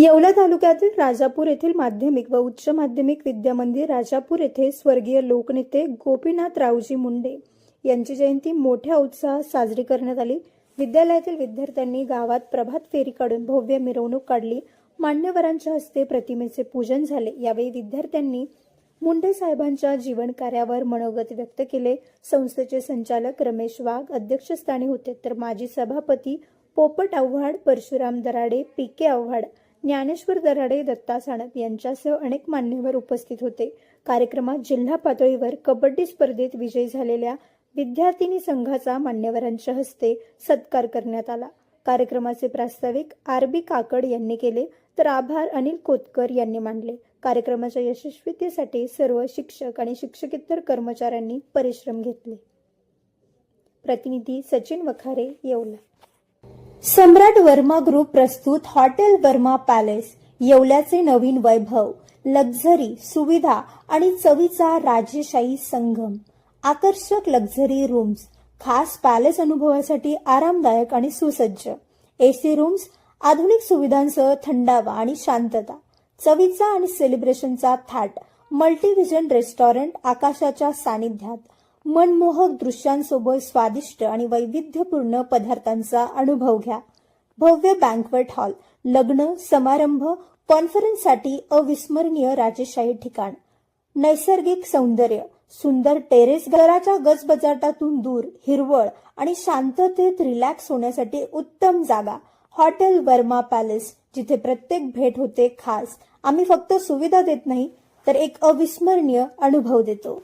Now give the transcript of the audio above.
येवला तालुक्यातील राजापूर येथील माध्यमिक व उच्च माध्यमिक विद्यामंदिर राजापूर येथे स्वर्गीय लोकनेते गोपीनाथ रावजी मुंडे यांची जयंती मोठ्या उत्साहात साजरी करण्यात आली। विद्यालयातील विद्यार्थ्यांनी गावात प्रभात फेरी काढून भव्य मिरवणूक काढली। मान्यवरांच्या हस्ते प्रतिमेचे पूजन झाले। यावेळी विद्यार्थ्यांनी मुंडे साहेबांच्या जीवन कार्यावर मनोगत व्यक्त केले। संस्थेचे संचालक रमेश वाघ अध्यक्षस्थानी होते, तर माजी सभापती पोपट आव्हाड, परशुराम दराडे, पीके आव्हाड, ज्ञानेश्वर दराडे, दत्ता सानप यांच्यासह अनेक मान्यवर उपस्थित होते। कार्यक्रमात जिल्हा पातळीवर कबड्डी स्पर्धेत विजयी झालेल्या विद्यार्थिनी संघाचा मान्यवरांच्या हस्ते सत्कार करण्यात आला। कार्यक्रमाचे प्रास्ताविक आर.बी. काकड यांनी केले, तर आभार अनिल कोतकर यांनी मानले। कार्यक्रमाच्या यशस्वीतेसाठी सर्व शिक्षक आणि शिक्षकेतर कर्मचाऱ्यांनी परिश्रम घेतले। प्रतिनिधी सचिन वखारे, येवला। सम्राट वर्मा ग्रुप प्रस्तुत हॉटेल वर्मा पॅलेस, येवल्याचे नवीन वैभव, लक्झरी, सुविधा आणि चवीचा राजेशाही संगम। आकर्षक लक्झरी रूम्स, खास पॅलेस अनुभवासाठी आरामदायक आणि सुसज्ज एसी रूम्स, आधुनिक सुविधांसह थंडावा आणि शांतता, चवीचा आणि सेलिब्रेशनचा थाट, मल्टीव्हिजन रेस्टॉरंट आकाशाच्या सानिध्यात, मनमोहक दृश्यांसोबत स्वादिष्ट आणि वैविध्यपूर्ण पदार्थांचा अनुभव घ्या। भव्य बँक्वेट हॉल, लग्न समारंभ, कॉन्फरन्ससाठी अविस्मरणीय राजेशाही ठिकाण, नैसर्गिक सौंदर्य, सुंदर टेरेस, घराच्या गजबजाटातून दूर, हिरवळ आणि शांततेत रिलॅक्स होण्यासाठी उत्तम जागा। हॉटेल वर्मा पॅलेस, जिथे प्रत्येक भेट होते खास। आम्ही फक्त सुविधा देत नाही, तर एक अविस्मरणीय अनुभव देतो।